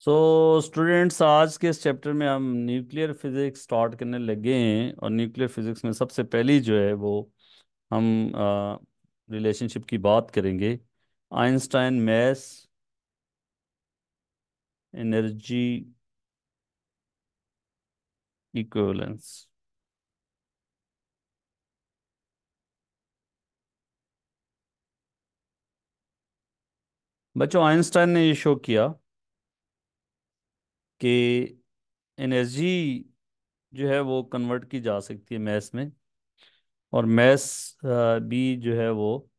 So students, आज के इस चैप्टर में हम न्यूक्लियर फिजिक्स स्टार्ट करने लगे हैं। और न्यूक्लियर फिजिक्स में सबसे पहली जो है वो हम रिलेशनशिप की बात करेंगे। Einstein mass energy equivalence. बच्चों, आइंस्टाइन ने ये शो किया कि एनर्जी जो है वो कन्वर्ट की जा सकती है मैस में, और मैस भी जो है वो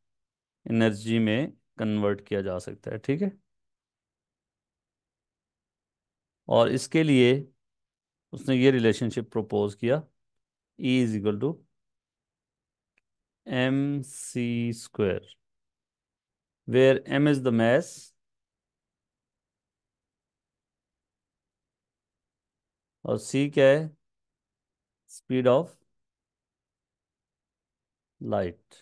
एनर्जी में कन्वर्ट किया जा सकता है। ठीक है। और इसके लिए उसने ये रिलेशनशिप प्रपोज किया, E is equal to mc² where m is the mass और c क्या है? Speed of light.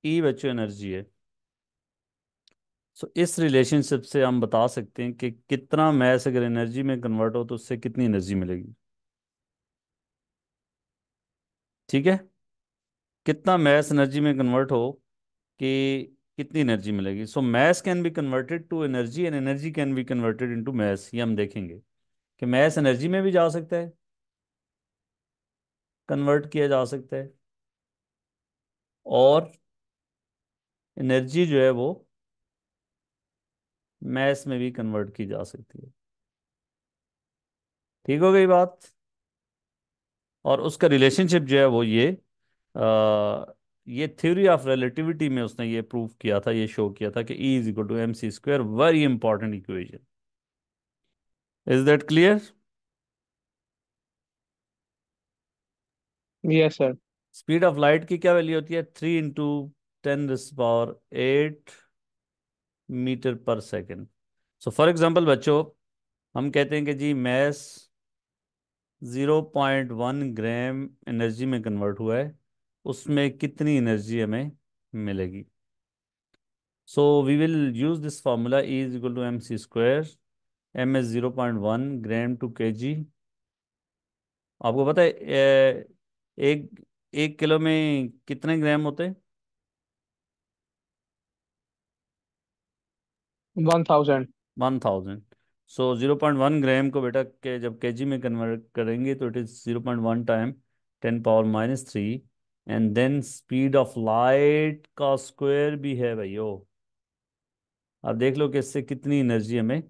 E बच्चों एनर्जी है। सो इस रिलेशनशिप से हम बता सकते हैं कि कितना मैस अगर एनर्जी में कन्वर्ट हो तो उससे कितनी एनर्जी मिलेगी। ठीक है। कितना मैस एनर्जी में कन्वर्ट हो कि कितनी एनर्जी मिलेगी। So mass can be converted to energy and energy can be converted into mass. ये हम देखेंगे कि मैस एनर्जी में भी जा सकता है, कन्वर्ट किया जा सकता है, और एनर्जी जो है वो मैस में भी कन्वर्ट की जा सकती है। ठीक हो गई बात। और उसका रिलेशनशिप जो है वो ये थ्योरी ऑफ रिलेटिविटी में उसने ये प्रूव किया था, ये शो किया था कि E is equal to mc²। Very important equation. Is that clear? Yes sir. Speed of light की क्या वैल्यू होती है? 3 × 10⁸ मीटर पर सेकेंड। सो फॉर एग्जाम्पल बच्चों, हम कहते हैं कि जी मैस 0.1 ग्राम एनर्जी में कन्वर्ट हुआ है, उसमें कितनी एनर्जी हमें मिलेगी। So we will use this formula, E is equal to mc²। m is 0.1 gram to kg। आपको पता है एक एक किलो में कितने ग्राम होते हैं? 1000। 1000। सो 0.1 ग्राम को बेटा के जब केजी में कन्वर्ट करेंगे तो it is 0.1 time 10⁻³ and then speed of light का स्क्वायर भी है भाइयों। अब देख लो कि इससे कितनी एनर्जी हमें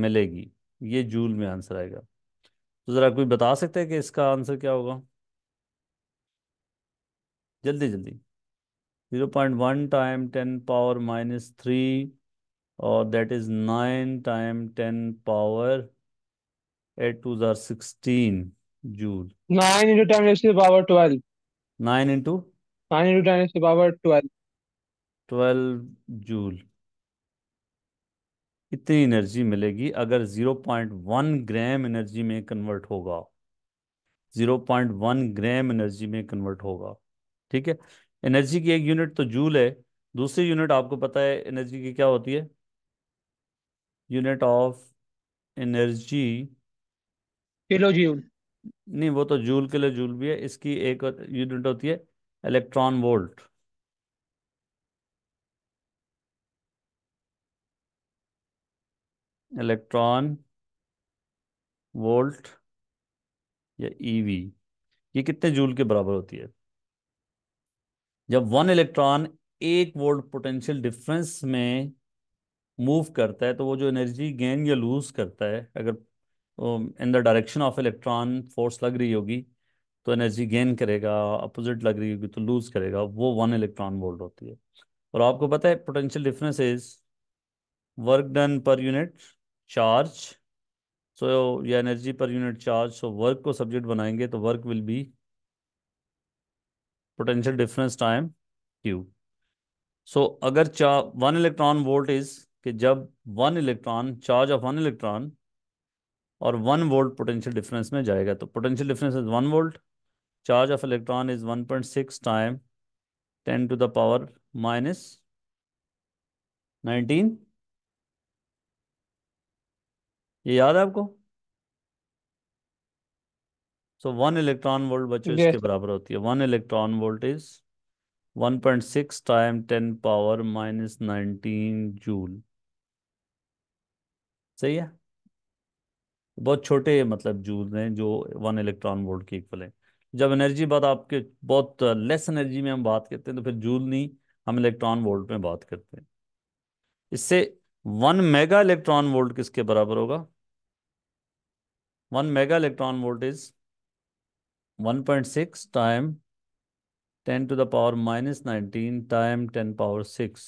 मिलेगी। ये जूल में आंसर आएगा। तो ज़रा कोई बता सकता है कि इसका आंसर क्या होगा? जल्दी जल्दी। 0.1 टाइम 10⁻³ और that is 9 time 10⁻8 to the 16 joule. 9 × 10⁻12। 9 into 9 × 10⁻12। 12 joule. इतनी एनर्जी मिलेगी अगर 0.1 ग्राम एनर्जी में कन्वर्ट होगा। 0.1 ग्राम एनर्जी में कन्वर्ट होगा। ठीक है। एनर्जी की एक यूनिट तो जूल है। दूसरी यूनिट आपको पता है एनर्जी की क्या होती है? Unit of energy. Kilo joule. नहीं, वो तो जूल के लिए जूल भी है। इसकी एक यूनिट होती है इलेक्ट्रॉन वोल्ट। इलेक्ट्रॉन वोल्ट या ईवी। ये कितने जूल के बराबर होती है? जब 1 इलेक्ट्रॉन 1 वोल्ट पोटेंशियल डिफरेंस में मूव करता है तो वो जो एनर्जी गेन या लूज करता है, अगर in the direction of electron force लग रही होगी तो एनर्जी गेन करेगा, अपोजिट लग रही होगी तो लूज करेगा, वो 1 इलेक्ट्रॉन वोल्ट होती है। और आपको पता है potential difference is work done per unit charge. So या energy per unit charge. So work को सब्जेक्ट बनाएंगे तो work will be potential difference time Q. So अगर 1 इलेक्ट्रॉन वोल्ट इज कि जब 1 इलेक्ट्रॉन, चार्ज ऑफ 1 इलेक्ट्रॉन और 1 volt potential difference में जाएगा तो potential difference is 1 volt. Charge of electron is 1.6 time 10⁻⁻19। ये याद है आपको? सो 1 इलेक्ट्रॉन वोल्ट बच्चों इसके यस। बराबर होती है, 1 electron volt is 1.6 time 10 power -19 joule. सही है। बहुत छोटे मतलब जूल हैं जो 1 इलेक्ट्रॉन वोल्ट के इक्वल है। जब एनर्जी बात आपके बहुत लेस एनर्जी में हम बात करते हैं तो फिर जूल नहीं, हम इलेक्ट्रॉन वोल्ट में बात करते हैं। इससे 1 मेगा इलेक्ट्रॉन वोल्ट किसके बराबर होगा? 1 mega electron volt is 1.6 time 10 to the power -19 time 10 power 6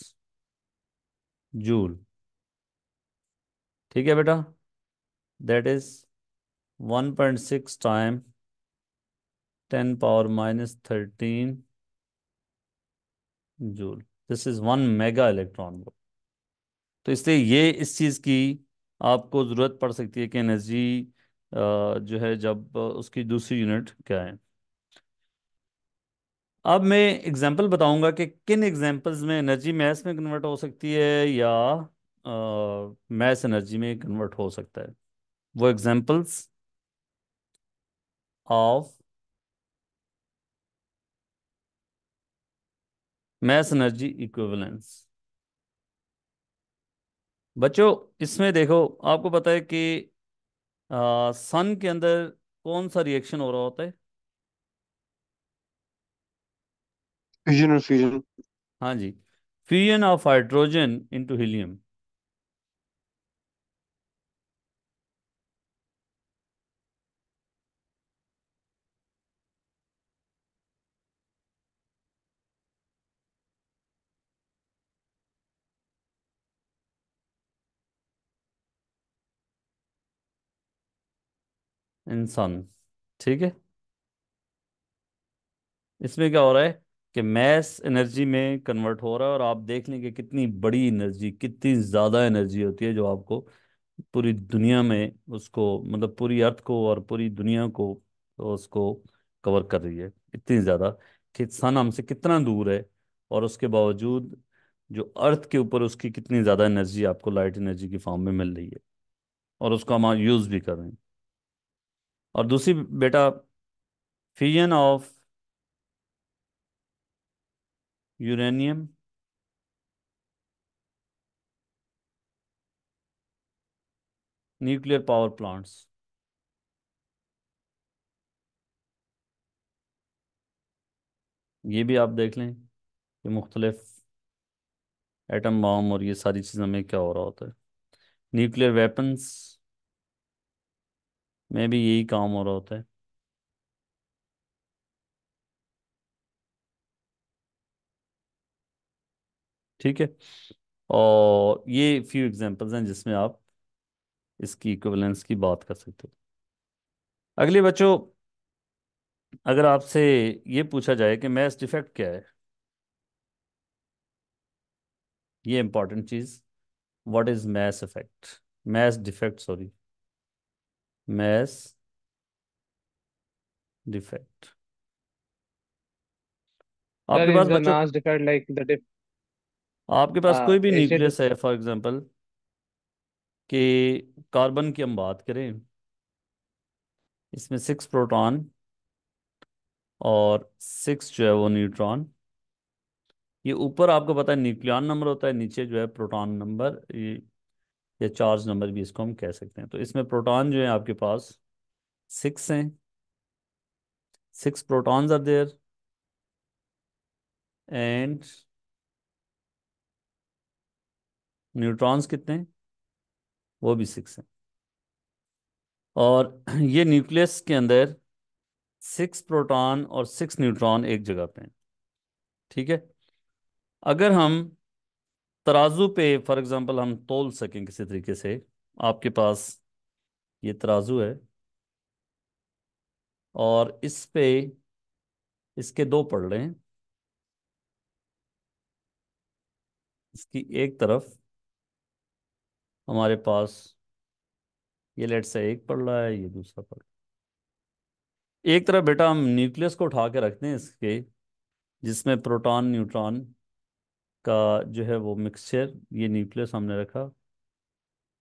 joule. ठीक है बेटा, that is 1.6 time 10 power -13 joule. This is 1 mega electron. तो इसलिए ये इस चीज़ की आपको ज़रूरत पड़ सकती है कि एनर्जी जो है जब उसकी दूसरी यूनिट क्या है। अब मैं एग्जांपल बताऊंगा कि किन एग्जांपल्स में एनर्जी मैस में कन्वर्ट हो सकती है या मैस एनर्जी में कन्वर्ट हो सकता है। वो examples of mass energy equivalence. बच्चों इसमें देखो, आपको पता है कि सन के अंदर कौन सा रिएक्शन हो रहा होता है? फ्यूजन और फ्यूजन। हाँ जी, fusion of hydrogen into helium. इंसान। ठीक है, इसमें क्या हो रहा है कि मैस एनर्जी में कन्वर्ट हो रहा है, और आप देख लें कि कितनी बड़ी एनर्जी, कितनी ज़्यादा एनर्जी होती है जो आपको पूरी दुनिया में उसको मतलब पूरी अर्थ को और पूरी दुनिया को तो उसको कवर कर रही है। इतनी ज़्यादा कि सन हमसे कितना दूर है, और उसके बावजूद जो अर्थ के ऊपर उसकी कितनी ज़्यादा एनर्जी आपको लाइट एनर्जी की फॉर्म में मिल रही है, और उसको हम यूज़ भी कर रहे हैं। और दूसरी बेटा, fission of uranium nuclear power plants. ये भी आप देख लें कि मुख्तलिफ एटम बॉम्ब और ये सारी चीज़ों में क्या हो रहा होता है। न्यूक्लियर वेपन्स में भी यही काम हो रहा होता है। ठीक है, और ये फ्यू एग्जांपल्स हैं जिसमें आप इसकी इक्विवेलेंस की बात कर सकते हो। अगले बच्चों, अगर आपसे ये पूछा जाए कि मैस डिफेक्ट क्या है, ये इंपॉर्टेंट चीज़, what is mass effect, mass defect sorry, mass defect. Sir, आपके is पास the बच्चों, mass different like the diff आपके पास कोई भी is it न्यूक्लियस है फॉर एग्जांपल कि कार्बन की हम बात करें, इसमें 6 प्रोटॉन और 6 जो है वो न्यूट्रॉन। ये ऊपर आपको पता है न्यूक्लियॉन नंबर होता है, नीचे जो है प्रोटॉन नंबर, ये या चार्ज नंबर भी इसको हम कह सकते हैं। तो इसमें प्रोटॉन जो है आपके पास 6 हैं, 6 protons are there, and neutrons कितने हैं? वो भी 6 हैं। और ये न्यूक्लियस के अंदर 6 प्रोटॉन और 6 न्यूट्रॉन एक जगह पे हैं। ठीक है, अगर हम तराजू पे फॉर एग्जांपल हम तोल सकें किसी तरीके से, आपके पास ये तराजू है और इस पे इसके दो पड़ रहे हैं, इसकी एक तरफ हमारे पास ये लेट से एक पड़ रहा है, ये दूसरा पड़ रहा है। एक तरफ बेटा हम न्यूक्लियस को उठा के रखते हैं इसके, जिसमें प्रोटॉन न्यूट्रॉन का जो है वो मिक्सचर, ये न्यूक्लियस हमने रखा,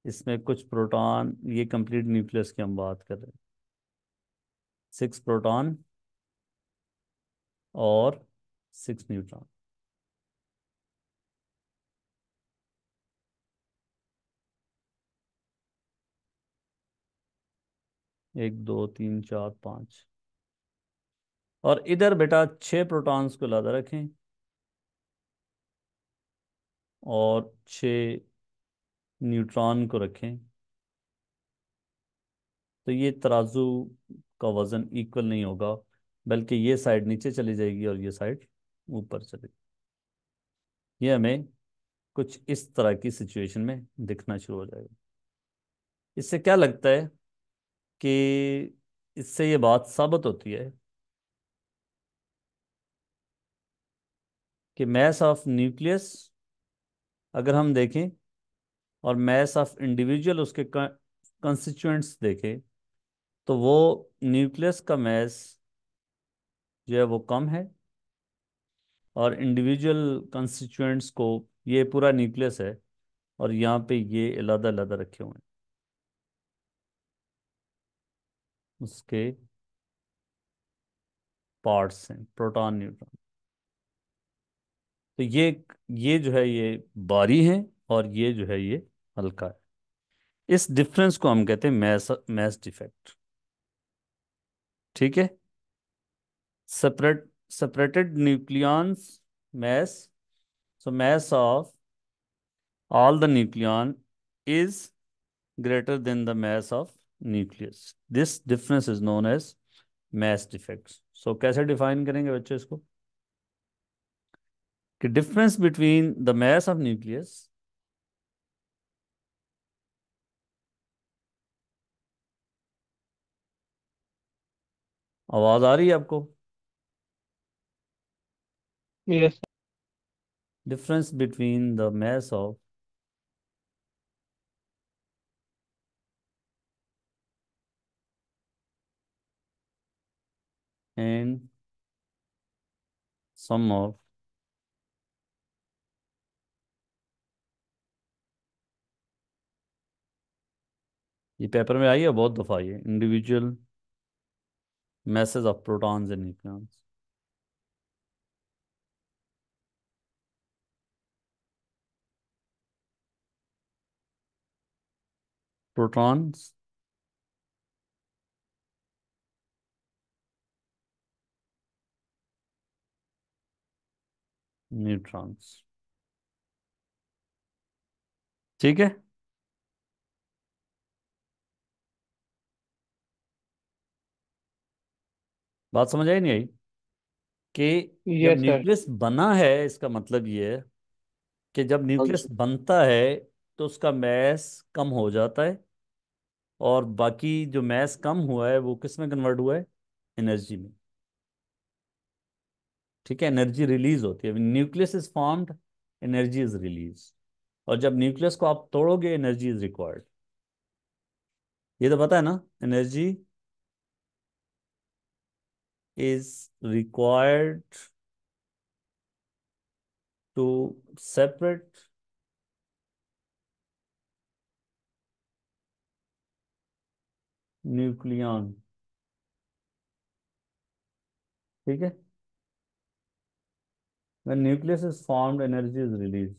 इसमें कुछ प्रोटॉन, ये कंप्लीट न्यूक्लियस की हम बात कर रहे हैं। 6 प्रोटॉन और 6 न्यूट्रॉन। एक, दो, तीन, चार, पाँच। और इधर बेटा 6 प्रोटॉन्स को लादा रखें और 6 न्यूट्रॉन को रखें, तो ये तराजू का वजन इक्वल नहीं होगा, बल्कि ये साइड नीचे चली जाएगी और ये साइड ऊपर चलेगी। ये हमें कुछ इस तरह की सिचुएशन में दिखना शुरू हो जाएगा। इससे क्या लगता है कि इससे ये बात साबित होती है कि मैस ऑफ न्यूक्लियस अगर हम देखें और मैस ऑफ इंडिविजुअल उसके कंस्टिट्यूएंट्स देखें, तो वो न्यूक्लियस का मैस जो है वो कम है, और इंडिविजुअल कंस्टिट्यूएंट्स को, ये पूरा न्यूक्लियस है और यहाँ पे ये अलग अलग रखे हुए हैं उसके पार्ट्स हैं, प्रोटॉन न्यूट्रॉन। तो ये जो है ये भारी है और ये जो है ये हल्का है। इस डिफरेंस को हम कहते हैं मैस मैस डिफेक्ट। ठीक है। Separated nucleons mass, so mass of all the nucleon is greater than the mass of nucleus. This difference is known as mass defects. So कैसे डिफाइन करेंगे बच्चों इसको, कि difference between the mass of nucleus आवाज आ रही है आपको? Yes. Difference between the mass of and sum of ये पेपर में आई है बहुत दफा, ये individual masses of protons and neutrons. Protons, neutrons. ठीक है। बात समझ आई नहीं आई? कि जब यस सर। न्यूक्लियस बना है, इसका मतलब ये है कि जब हाँ न्यूक्लियस जी। बनता है तो उसका मैस कम हो जाता है, और बाकी जो मैस कम हुआ है वो किस में कन्वर्ट हुआ है? एनर्जी में। ठीक है, एनर्जी रिलीज होती है, nucleus is formed, energy is release. और जब न्यूक्लियस को आप तोड़ोगे, एनर्जी इज रिक्वायर्ड। ये तो पता है ना, energy is required to separate nucleon. ठीक है, when nucleus is formed energy is released।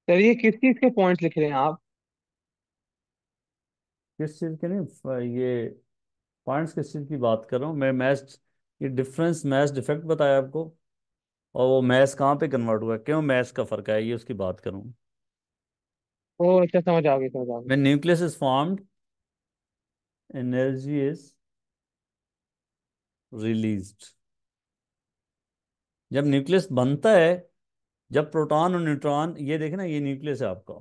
Sir ये किस चीज के पॉइंट्स लिख रहे हैं आप? किस चीज के नहीं, ये पॉइंट्स किस चीज की बात कर रहा हूँ मैं? मैच, ये डिफरेंस मैच डिफेक्ट बताया आपको, और वो मैच कहाँ पे कन्वर्ट हुआ है, क्यों मैच का फर्क है, ये उसकी बात करूँ। ओ अच्छा, समझ आ गई समझ आ गई। when nucleus is formed energy is released। जब न्यूक्लियस बनता है, जब प्रोटॉन और न्यूट्रॉन, ये देखे ना, ये न्यूक्लियस है आपका,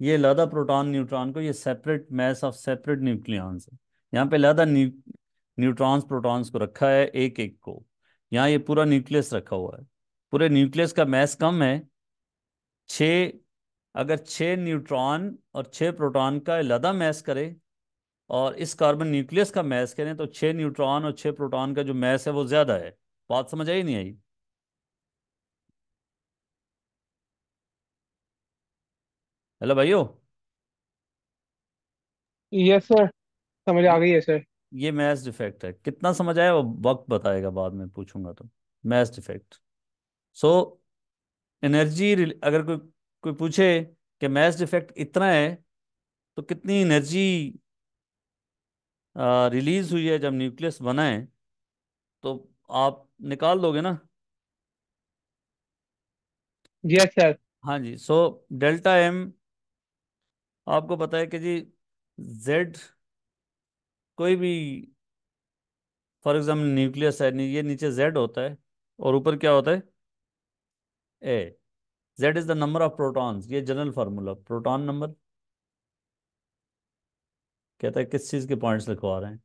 ये लदा प्रोटॉन न्यूट्रॉन को, ये separate mass of separate nucleons है। यहाँ पे लदा न्यूट्रॉन्स प्रोटॉन्स को रखा है एक एक को, यहाँ ये पूरा न्यूक्लियस रखा हुआ है। पूरे न्यूक्लियस का मैस कम है, 6। अगर 6 न्यूट्रॉन और 6 प्रोटॉन का लदा मैस करें और इस कार्बन न्यूक्लियस का मैस करें, तो 6 न्यूट्रॉन और 6 प्रोटॉन का जो मैस है वो ज्यादा है। बात समझ आई नहीं आई? हेलो भाइयों। यस सर, समझ आ ये गई है सर। ये मैथ डिफेक्ट है, कितना समझ आया वो वक्त बताएगा, बाद में पूछूंगा तो। Math defect. सो एनर्जी, अगर कोई कोई पूछे कि मैथ डिफेक्ट इतना है तो कितनी एनर्जी रिलीज हुई है जब न्यूक्लियस बना है, तो आप निकाल दोगे ना। Yes sir. हाँ जी। सो डेल्टा एम, आपको पता है कि जी जेड, कोई भी, फॉर एग्जाम्पल न्यूक्लियस है, ये नीचे जेड होता है और ऊपर क्या होता है, A. Z is the number of protons, ये जनरल फार्मूला, प्रोटॉन नंबर। कहता है किस चीज़ के पॉइंट्स लिखवा रहे हैं,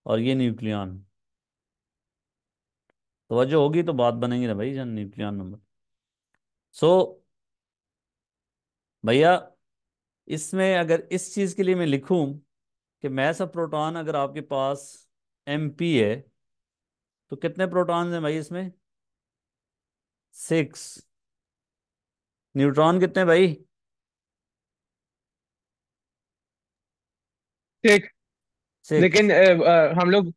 और ये न्यूक्लियन। तो वजह होगी तो बात बनेगी ना भाई, जन न्यूक्लियन नंबर। सो भैया, इसमें अगर इस चीज़ के लिए मैं लिखूं कि मैस ऑफ प्रोटॉन अगर आपके पास एम पी है, तो कितने प्रोटॉन्स हैं भाई इसमें, 6। न्यूट्रॉन कितने भाई, ठीक। 6। लेकिन हम लोग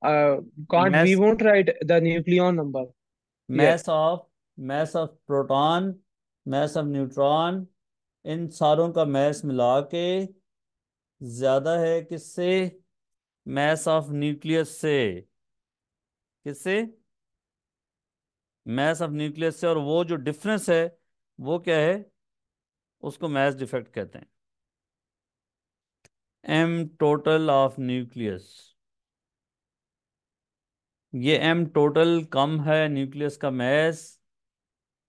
can't we mass won't write the nucleon number here. Mass of mass of proton, mass of neutron, इन सारों का मैस मिला के ज्यादा है किससे, मैस ऑफ न्यूक्लियस से। किससे, मैस ऑफ न्यूक्लियस से। और वो जो डिफरेंस है वो क्या है, उसको मैस डिफेक्ट कहते हैं। एम टोटल ऑफ न्यूक्लियस, ये एम टोटल कम है न्यूक्लियस का मैस,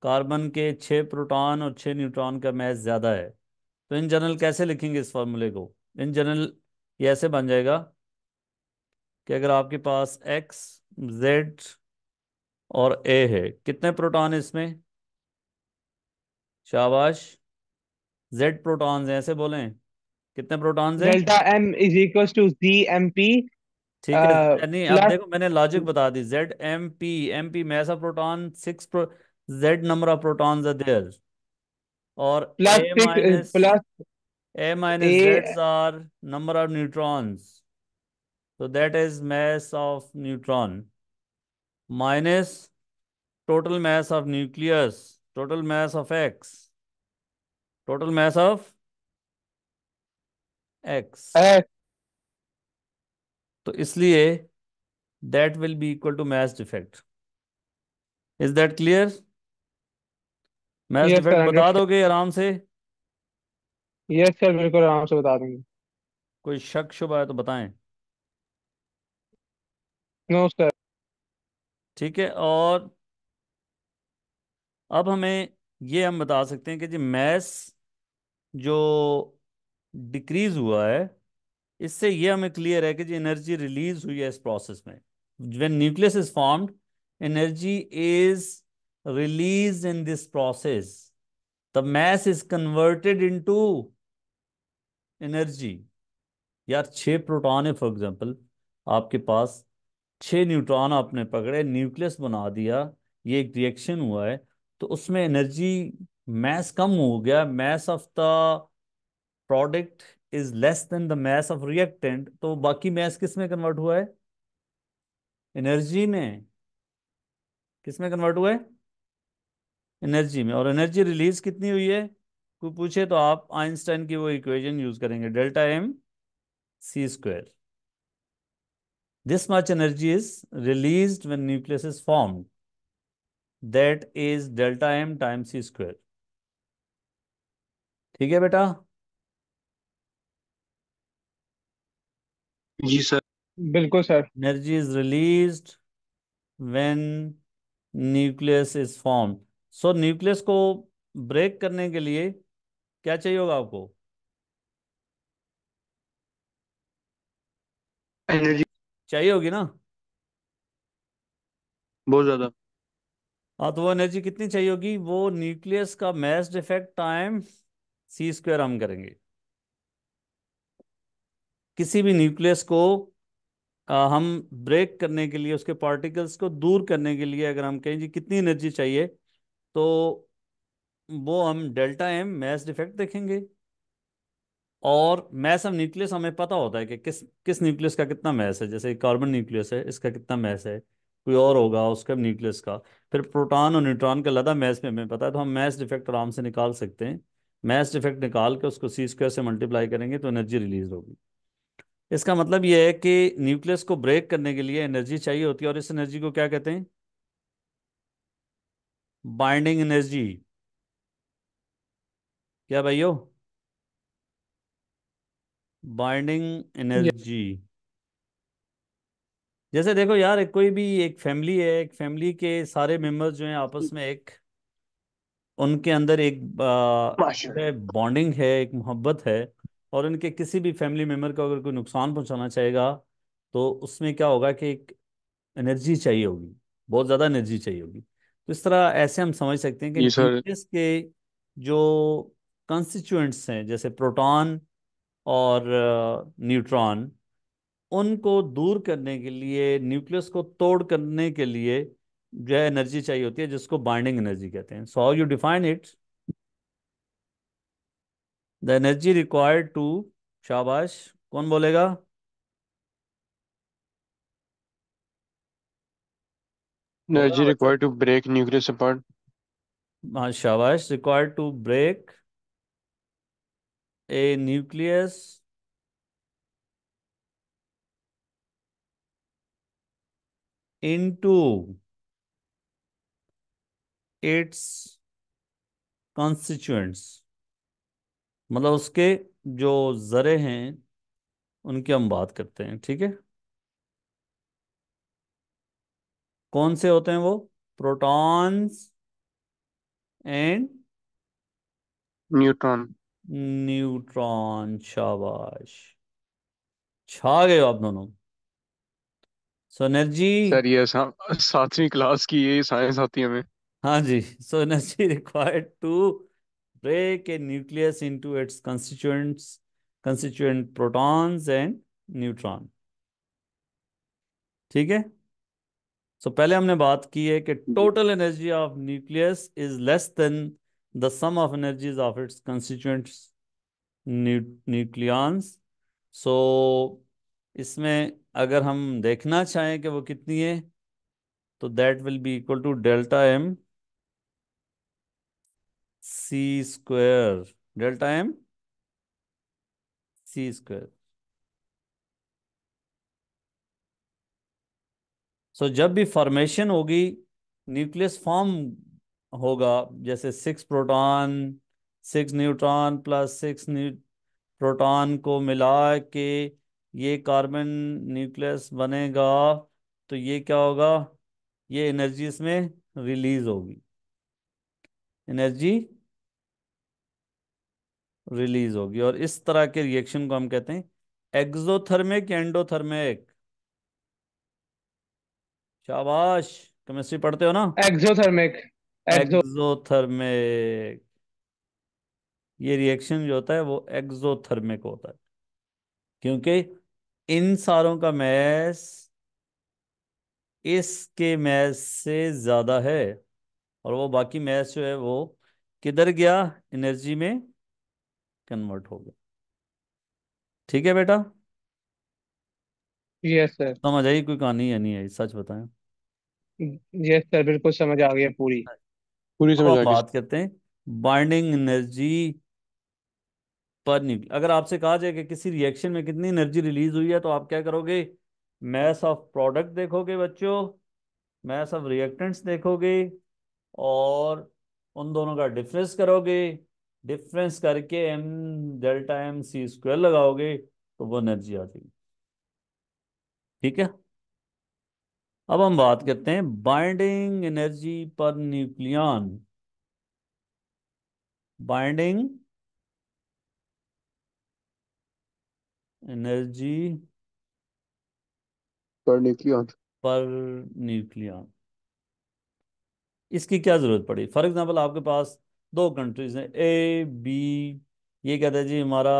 कार्बन के 6 प्रोटॉन और 6 न्यूट्रॉन का मैस ज्यादा है। तो इन जनरल कैसे लिखेंगे इस फॉर्मूले को, इन जनरल ये ऐसे बन जाएगा कि अगर आपके पास एक्स, जेड और ए है, कितने प्रोटॉन है इसमें, शाबाश, जेड प्रोटॉन्स हैं, ऐसे बोलें, कितने प्रोटॉन्स हैं। Delta M is equal to G M P ठीक है, नहीं अब प्लस देखो मैंने लॉजिक बता दी, Z M P, M P mass of proton, 6 Z number of protons are there, और plus six plus A A. Minus जेड्स are number of neutrons, so that is mass of neutron minus total mass of nucleus, total mass of x, total mass of x। तो इसलिए that will be equal to mass defect। is that clear? mass yes sir, defect बता 100। दोगे आराम से। Yes sir, बिल्कुल आराम से बता देंगे। कोई शक शुबा है तो बताएं। No sir. ठीक है, और अब हमें ये हम बता सकते हैं कि जी मैस जो डिक्रीज हुआ है, इससे ये हमें क्लियर है कि जी एनर्जी रिलीज हुई है इस प्रोसेस में। When nucleus is formed, energy is release in this process, the mass is converted into energy. यार 6 प्रोटॉन है फॉर एग्जांपल, आपके पास 6 न्यूट्रॉन आपने पकड़े, न्यूक्लियस बना दिया, ये एक रिएक्शन हुआ है, तो उसमें एनर्जी, मैस कम हो गया, mass of the product is less than the mass of reactant, तो बाकी मैस किस में कन्वर्ट हुआ है, एनर्जी में। किस में कन्वर्ट हुआ है, एनर्जी में। और एनर्जी रिलीज कितनी हुई है, कोई पूछे तो आप आइंस्टाइन की वो इक्वेशन यूज करेंगे, delta M C square. This much energy is released when nucleus is formed, that is delta M time C square. ठीक है बेटा। जी सर। बिल्कुल sir. Energy is released when nucleus is formed. So nucleus को break करने के लिए क्या चाहिए होगा आपको, एनर्जी चाहिए होगी ना। बहुत ज्यादा। हाँ, तो वो एनर्जी कितनी चाहिए होगी, वो न्यूक्लियस का mass defect time C square हम करेंगे। किसी भी न्यूक्लियस को हम ब्रेक करने के लिए, उसके पार्टिकल्स को दूर करने के लिए अगर हम कहें जी कितनी एनर्जी चाहिए, तो वो हम डेल्टा एम मैस डिफेक्ट देखेंगे। और मैस ऑफ न्यूक्लियस हमें पता होता है कि किस किस न्यूक्लियस का कितना मैस है। जैसे कार्बन न्यूक्लियस है, इसका कितना मैस है, कोई और होगा उसका न्यूक्लियस का। फिर प्रोटॉन और न्यूट्रॉन का लदा मैस में हमें पता है, तो हम मैस डिफेक्ट आराम से निकाल सकते हैं। मैस डिफेक्ट निकाल के उसको सी स्क्वायर से मल्टीप्लाई करेंगे तो एनर्जी रिलीज होगी। इसका मतलब यह है कि न्यूक्लियस को ब्रेक करने के लिए एनर्जी चाहिए होती है, और इस एनर्जी को क्या कहते हैं? Binding energy. क्या भाइयों? बाइंडिंग ये एनर्जी। जैसे देखो यार, कोई भी एक फैमिली है, एक फैमिली के सारे मेंबर्स जो हैं आपस में एक, उनके अंदर एक माशाल्लाह। बॉन्डिंग है, एक मोहब्बत है। और उनके किसी भी फैमिली मेम्बर को अगर कोई नुकसान पहुंचाना चाहेगा, तो उसमें क्या होगा कि एक एनर्जी चाहिए होगी, बहुत ज़्यादा एनर्जी चाहिए होगी। तो इस तरह ऐसे हम समझ सकते हैं कि जी सर। न्यूक्लियस के जो कंस्टिट्यूएंट्स हैं, जैसे प्रोटॉन और न्यूट्रॉन, उनको दूर करने के लिए, न्यूक्लियस को तोड़ करने के लिए जो है एनर्जी चाहिए होती है, जिसको बाइंडिंग एनर्जी कहते हैं। So how you define it? The energy required to, शाबाश, कौन बोलेगा? बोलो ना एनर्जी बच्चों। Required to break nucleus apart. हाँ शाबाश, required to break a nucleus into its constituents. मतलब उसके जो जरे हैं उनकी हम बात करते हैं, ठीक है? कौन से होते हैं वो? Protons and neutron. न्यूट्रॉन। शाबाश, छा गए हो आप दोनों। So energy. सर ये 7वीं क्लास की ये साइंस आती है हमें। हाँ जी। So energy required to break a nucleus into its constituent protons and neutron। ठीक है। सो पहले हमने बात की है कि जी। Total energy of nucleus is less than the sum of energies of its constituents nucleons. So इसमें अगर हम देखना चाहें कि वो कितनी है, तो that will be equal to delta M C square. Delta M C square. So जब भी फॉर्मेशन होगी, न्यूक्लियस फॉर्म होगा, जैसे 6 प्रोटॉन 6 न्यूट्रॉन प्लस 6 प्रोटॉन को मिला के ये कार्बन न्यूक्लियस बनेगा, तो ये क्या होगा? ये एनर्जी इसमें रिलीज होगी, एनर्जी रिलीज होगी। और इस तरह के रिएक्शन को हम कहते हैं एक्सोथर्मिक एंडोथर्मिक। शाबाश, केमिस्ट्री पढ़ते हो ना? एक्सोथर्मिक। एक्सो एक्सोथर्मिक। ये रिएक्शन जो होता है वो एक्सोथर्मिक होता है, क्योंकि इन सारों का मैस इसके मैस से ज्यादा है, और वो बाकी मैस जो है वो किधर गया? एनर्जी में कन्वर्ट हो गया। ठीक है बेटा? Yes sir. समझ आई कोई कहानी या नहीं आई, सच बताएं। यस सर, बिल्कुल समझ आ गई है पूरी। पूरी अब समझ हम आ गई। बात करते हैं बाइंडिंग एनर्जी पर न्यूक्लियस। अगर आपसे कहा जाए कि किसी रिएक्शन में कितनी एनर्जी रिलीज हुई है, तो आप क्या करोगे? मैस ऑफ प्रोडक्ट देखोगे बच्चों, मैस ऑफ रिएक्टेंट्स देखोगे, और उन दोनों का डिफरेंस करोगे। डिफरेंस करके M delta M C square लगाओगे, तो वो एनर्जी आ जाएगी। ठीक है। अब हम बात करते हैं binding energy per nucleon. Binding energy per nucleon. Per nucleon, इसकी क्या जरूरत पड़ी? फॉर एग्जांपल आपके पास दो कंट्रीज हैं, ए बी। ये कहते हैं जी हमारा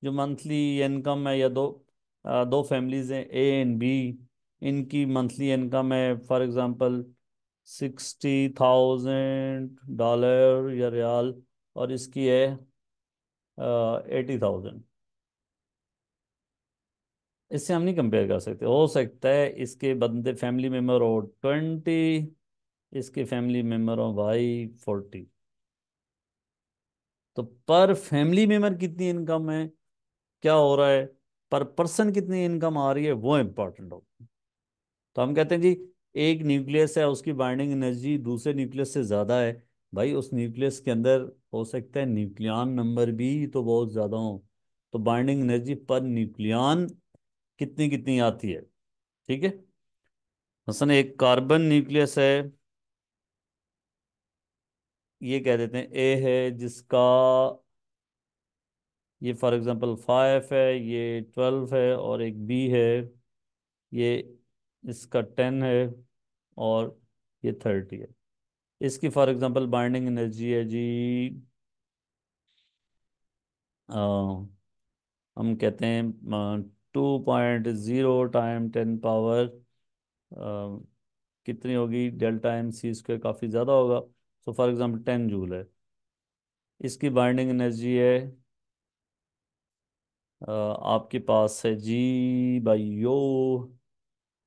जो मंथली इनकम है, या दो फैमिलीज हैं ए एंड बी, इनकी मंथली इनकम है फॉर एग्जांपल $60,000 या रियाल, और इसकी है 80,000। इससे हम नहीं कंपेयर कर सकते। हो सकता है इसके बंदे फैमिली मेम्बर हो 20, इसके फैमिली मेम्बर हो भाई 40। तो पर फैमिली मेंबर कितनी इनकम है, क्या हो रहा है, पर पर्सन कितनी इनकम आ रही है, वो इंपॉर्टेंट हो। तो हम कहते हैं जी, एक न्यूक्लियस है, उसकी बाइंडिंग एनर्जी दूसरे न्यूक्लियस से ज़्यादा है। भाई उस न्यूक्लियस के अंदर हो सकता है न्यूक्लियन नंबर भी तो बहुत ज़्यादा हो, तो बाइंडिंग एनर्जी पर न्यूक्लियन कितनी कितनी आती है। ठीक है। मसलन एक कार्बन न्यूक्लियस है, ये कह देते हैं ए है, जिसका ये फॉर एग्जांपल 5 है, ये 12 है, और एक बी है, ये इसका 10 है, और ये 30 है। इसकी फॉर एग्जांपल बाइंडिंग एनर्जी है जी, हम कहते हैं 2.0 टाइम 10 पावर कितनी होगी, डेल्टा एम सी स्क्वायर, काफ़ी ज़्यादा होगा। सो फॉर एग्जांपल 10 जूल है। इसकी बाइंडिंग एनर्जी है आपके पास है जी बाई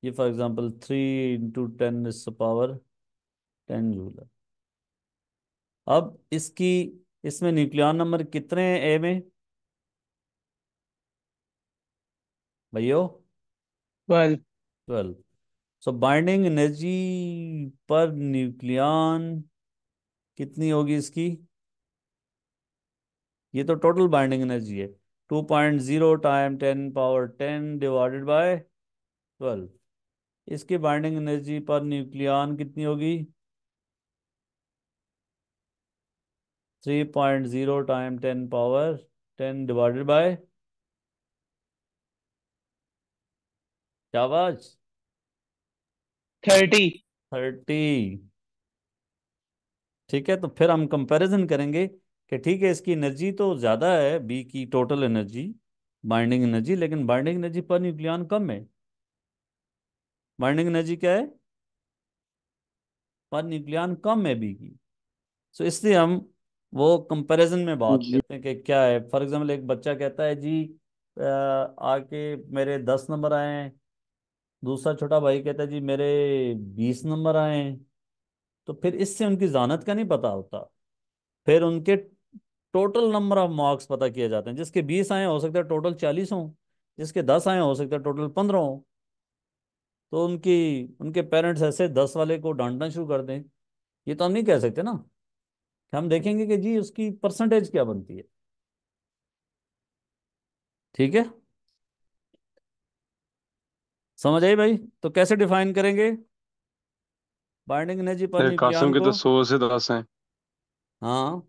ये फॉर एग्जांपल 3 × 10⁻⁻10 जूल है। अब इसकी, इसमें न्यूक्लियॉन नंबर कितने हैं ए में भाइयों? 12। 12। सो बाइंडिंग एनर्जी पर न्यूक्लियॉन कितनी होगी इसकी? ये तो टोटल बाइंडिंग एनर्जी है, 2.0 टाइम 10 पावर 10 डिवाइडेड बाय 12। इसकी बाइंडिंग एनर्जी पर न्यूक्लियॉन कितनी होगी? 3.0 टाइम 10 पावर 10 डिवाइडेड बाय, क्या आवाज? 30। 30। ठीक है, तो फिर हम कंपैरिजन करेंगे कि ठीक है, इसकी एनर्जी तो ज़्यादा है बी की टोटल एनर्जी, बाइंडिंग एनर्जी, लेकिन बाइंडिंग एनर्जी पर न्यूक्लियॉन कम है। बाइंडिंग एनर्जी क्या है पर न्यूक्लियॉन, कम है बी की। सो इसलिए हम वो कंपैरिजन में बात जी। करते हैं कि क्या है। फॉर एग्जांपल एक बच्चा कहता है जी आके मेरे 10 नंबर आए हैं, दूसरा छोटा भाई कहता है जी मेरे 20 नंबर आए हैं। तो फिर इससे उनकी जानत का नहीं पता होता, फिर उनके टोटल नंबर ऑफ मार्क्स पता किए जाते हैं। जिसके 20 आए हो सकता है टोटल 40 हों, जिसके 10 आए हो सकता है टोटल 15 हों। तो उनकी, उनके पेरेंट्स ऐसे 10 वाले को डांटना शुरू कर दें, ये तो हम नहीं कह सकते ना। हम देखेंगे कि जी उसकी परसेंटेज क्या बनती है। ठीक है, समझ आई भाई? तो कैसे डिफाइन करेंगे बाइंडिंग एनर्जी पर कासिम न्यूक्लियन के को? तो 100 से 10 हैं। हाँ,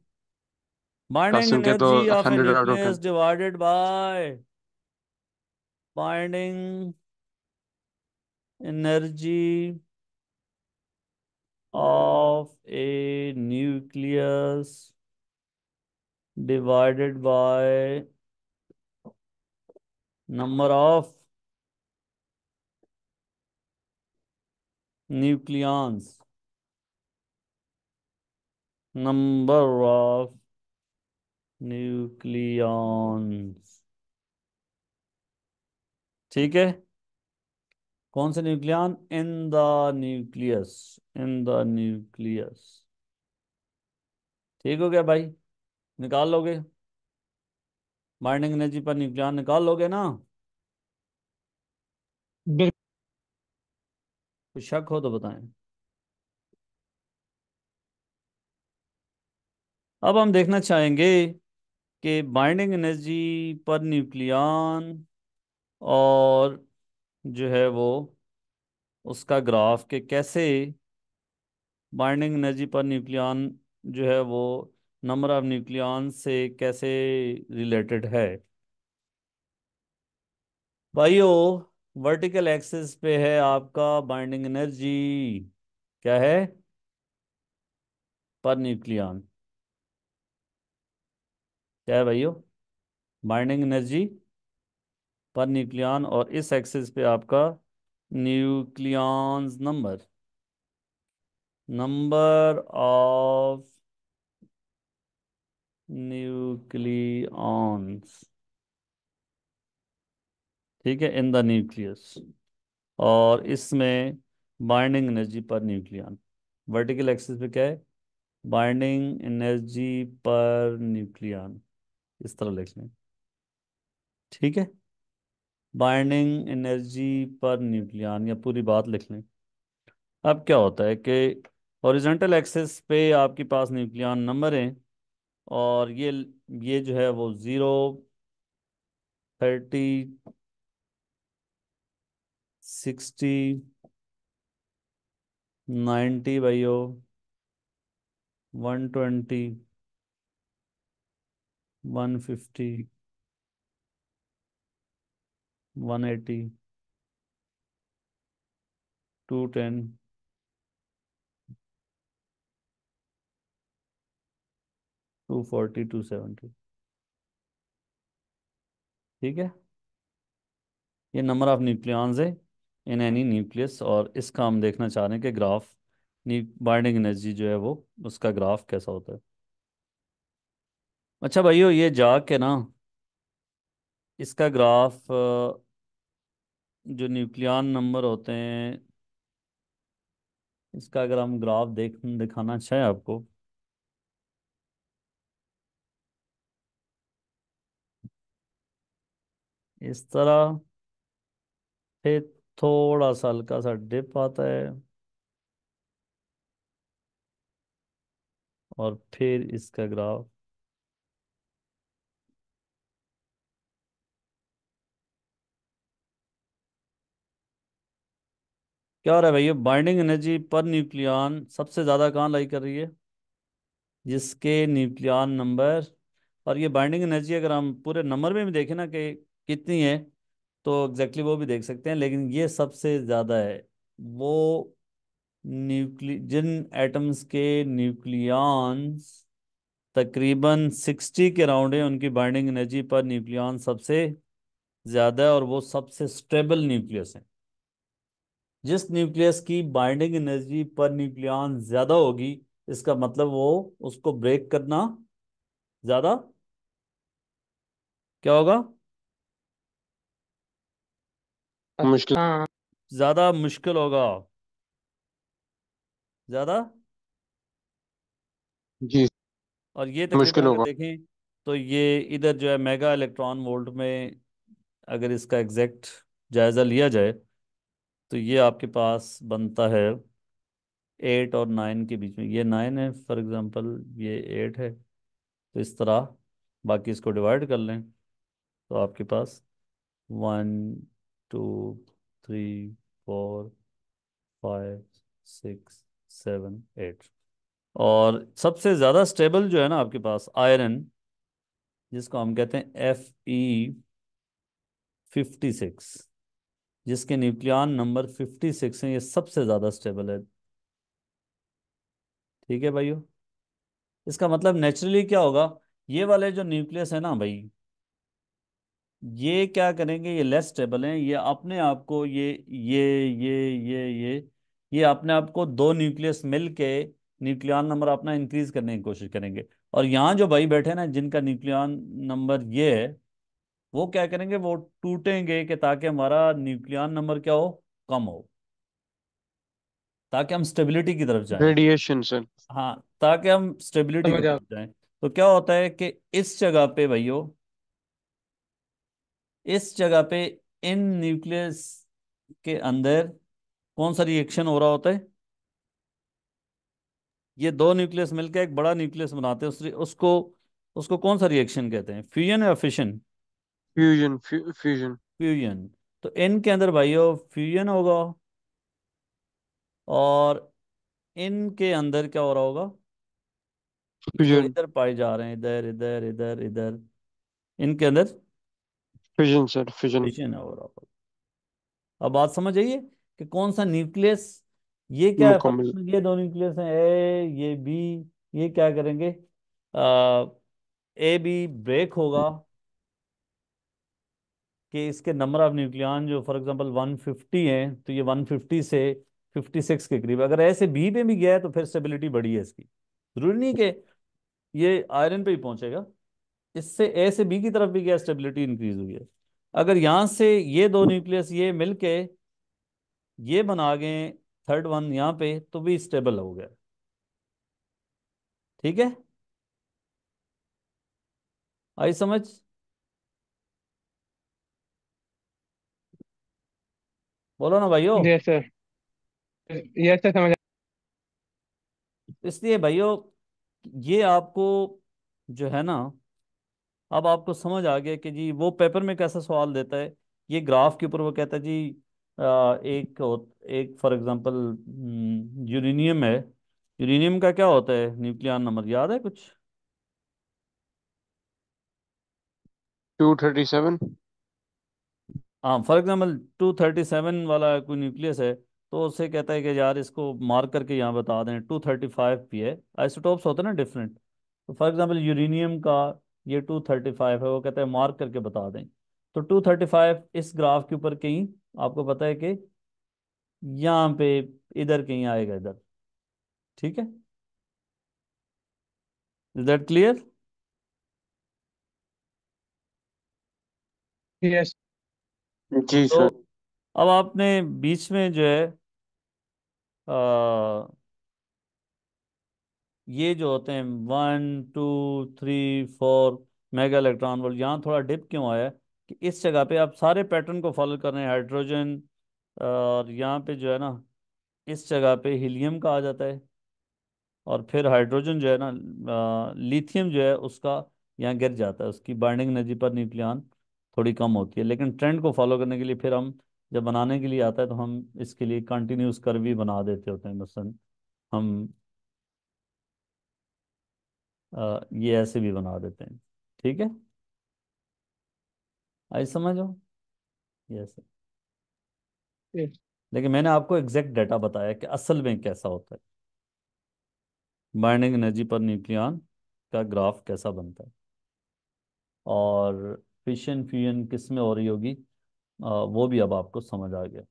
बाइंडिंग कासिम के तो energy of A 100 out of 10। Nucleus divided by binding energy of a nucleus divided by number of nucleons, number of nucleons। ठीक है, कौन से nucleon? In the nucleus, in the nucleus. ठीक हो गया भाई? निकाल लोगे बाइंडिंग एनर्जी पर न्यूक्लियन, निकाल लोगे ना? बिल्कुल। कुछ शक हो तो बताएं। अब हम देखना चाहेंगे कि बाइंडिंग एनर्जी पर न्यूक्लियन और जो है वो उसका ग्राफ के कैसे बाइंडिंग एनर्जी पर न्यूक्लियन जो है वो नंबर ऑफ न्यूक्लियन से कैसे रिलेटेड है। भाइयों, वर्टिकल एक्सिस पे है आपका बाइंडिंग एनर्जी, क्या है, पर न्यूक्लियन। क्या है भाइयों? बाइंडिंग एनर्जी पर न्यूक्लियन, और इस एक्सिस पे आपका nucleons number, number of nucleons, ठीक है, इन द न्यूक्लियस। और इसमें बाइंडिंग एनर्जी पर न्यूक्लियॉन, वर्टिकल एक्सिस पे क्या है, बाइंडिंग एनर्जी पर न्यूक्लियॉन, इस तरह लिख लें, ठीक है। बाइंडिंग एनर्जी पर न्यूक्लियॉन, या पूरी बात लिख लें। अब क्या होता है कि हॉरिजॉन्टल एक्सिस पे आपके पास न्यूक्लियॉन नंबर है, और ये जो है वो 0, 30, 60, 90 भाइयों, 120, 150, 180, 210, 240, 270, ठीक है। ये नंबर ऑफ न्यूक्लियॉन्स है इन एनी न्यूक्लियस, और इसका हम देखना चाह रहे हैं कि ग्राफ, बाइंडिंग एनर्जी जो है वो, उसका ग्राफ कैसा होता है। अच्छा भाइयों, ये जाग के ना, इसका ग्राफ, जो न्यूक्लियॉन नंबर होते हैं, इसका अगर हम ग्राफ दिखाना चाहें आपको, इस तरह, फिर थोड़ा सा हल्का सा डिप आता है, और फिर इसका ग्राफ, क्या हो रहा है भैया, बाइंडिंग एनर्जी पर न्यूक्लियॉन सबसे ज़्यादा कहाँ लाई कर रही है, जिसके न्यूक्लियॉन नंबर, और ये बाइंडिंग एनर्जी अगर हम पूरे नंबर में भी देखें ना कि कितनी है, तो एग्जैक्टली वो भी देख सकते हैं, लेकिन ये सबसे ज़्यादा है। वो जिन एटम्स के न्यूक्लियॉन्स तकरीबन 60 के राउंड है, उनकी बाइंडिंग एनर्जी पर न्यूक्लियॉन सबसे ज़्यादा है, और वो सबसे स्टेबल न्यूक्लियस है। जिस न्यूक्लियस की बाइंडिंग एनर्जी पर न्यूक्लियॉन ज़्यादा होगी, इसका मतलब वो, उसको ब्रेक करना ज़्यादा क्या होगा, मुश्किल। हाँ। ज़्यादा मुश्किल होगा, ज़्यादा। जी। और ये तकरीबन मुश्किल अगर होगा। देखें, तो ये इधर जो है मेगा इलेक्ट्रॉन वोल्ट में, अगर इसका एग्जैक्ट जायज़ा लिया जाए, तो ये आपके पास बनता है 8 और 9 के बीच में। ये 9 है फॉर एग्जांपल, ये 8 है, तो इस तरह बाकी इसको डिवाइड कर लें, तो आपके पास 1, 2, 3, 4, 5, 6, 7, 8। और सबसे ज़्यादा स्टेबल जो है ना आपके पास, आयरन, जिसको हम कहते हैं Fe56, जिसके न्यूक्लियॉन नंबर 56 हैं, ये सबसे ज़्यादा स्टेबल है, ठीक है भाइयों। इसका मतलब नेचुरली क्या होगा, ये वाले जो न्यूक्लियस है ना भाई, ये क्या करेंगे, ये लेस स्टेबल हैं, ये अपने आप को, ये अपने आप को दो न्यूक्लियस मिलके न्यूक्लियॉन नंबर अपना इंक्रीज करने की कोशिश करेंगे। और यहाँ जो भाई बैठे हैं ना, जिनका न्यूक्लियॉन नंबर ये है, वो क्या करेंगे, वो टूटेंगे, कि ताकि हमारा न्यूक्लियॉन नंबर क्या हो, कम हो, ताकि हम स्टेबिलिटी की तरफ जाएं। Radiation sir. हाँ, ताकि हम स्टेबिलिटी की समझ आ। तरफ जाएं। तो क्या होता है कि इस जगह पे भाइयों, इस जगह पे इन न्यूक्लियस के अंदर कौन सा रिएक्शन हो रहा होता है, ये दो न्यूक्लियस मिलकर एक बड़ा न्यूक्लियस बनाते हैं, उसको उसको कौन सा रिएक्शन कहते हैं, फ्यूजन या फिशन, फ्यूजन। फ्यूजन। फ्यूजन। तो इनके अंदर भाइयों फ्यूजन होगा, और इनके अंदर क्या हो रहा होगा, ये जो फ्यूजन। इधर पाए जा रहे हैं, इधर इधर इधर इधर, इनके अंदर फिजन सर, फिजन। फिशन हो रहा होगा। अब बात समझ आइए कि कौन सा न्यूक्लियस, ये क्या है, मुकम्मल। ये दो न्यूक्लियस हैं, ए ये बी, ये क्या करेंगे, आ, ए बी ब्रेक होगा, कि इसके नंबर ऑफ न्यूक्लियॉन जो फॉर एग्जांपल 150 है, तो ये 150 से 56 के करीब। अगर ऐसे बी पे भी गया है तो फिर स्टेबिलिटी बढ़ी है इसकी। जरूरी नहीं कि ये आयरन पे ही पहुंचेगा, इससे ए से बी की तरफ भी गया, स्टेबिलिटी इंक्रीज हुई है। अगर यहां से ये दो न्यूक्लियस ये मिलके ये बना गए थर्ड वन यहाँ पे, तो भी स्टेबल हो गया। ठीक है, आई समझ? बोलो ना भाइयों। Yes sir. यस सर, समझ। इसलिए भाइयों, ये आपको जो है ना, अब आपको समझ आ गया कि जी वो पेपर में कैसा सवाल देता है। ये ग्राफ के ऊपर वो कहता है जी एक फॉर एग्जांपल यूरेनियम है। यूरेनियम का क्या होता है न्यूक्लियर नंबर, याद है कुछ? 237। हाँ, फॉर एग्जांपल 237 वाला कोई न्यूक्लियस है, तो उससे कहता है कि यार इसको मार्क करके यहाँ बता दें 235 भी है। आइसोटोप्स होते हैं ना डिफरेंट, तो फॉर एग्जांपल यूरेनियम का ये 235 है, वो कहता है मार्क करके बता दें। तो 235 इस ग्राफ के ऊपर कहीं आपको पता है कि यहाँ पे इधर कहीं आएगा इधर। ठीक है, इज दैट क्लियर? यस। जी तो सर। अब आपने बीच में जो है ये जो होते हैं 1 2 3 4 मेगा इलेक्ट्रॉन वोल्ट, यहाँ थोड़ा डिप क्यों आया है कि इस जगह पे आप सारे पैटर्न को फॉलो कर रहे हैं। हाइड्रोजन, और यहाँ पे जो है ना इस जगह पे हीलियम का आ जाता है, और फिर हाइड्रोजन जो है ना लिथियम जो है उसका यहाँ गिर जाता है, उसकी बाइंडिंग एनर्जी पर न्यूक्लियन थोड़ी कम होती है। लेकिन ट्रेंड को फॉलो करने के लिए फिर हम जब बनाने के लिए आता है तो हम इसके लिए कंटिन्यूस कर्व भी बना देते होते हैं। मसलन हम ये ऐसे भी बना देते हैं। ठीक है, आई समझो? यस। यस। लेकिन मैंने आपको एग्जैक्ट डाटा बताया कि असल में कैसा होता है, बाइंडिंग एनर्जी पर न्यूक्लियन का ग्राफ कैसा बनता है, और फिशन फ्यूजन किस में हो रही होगी, वो भी अब आपको समझ आ गया।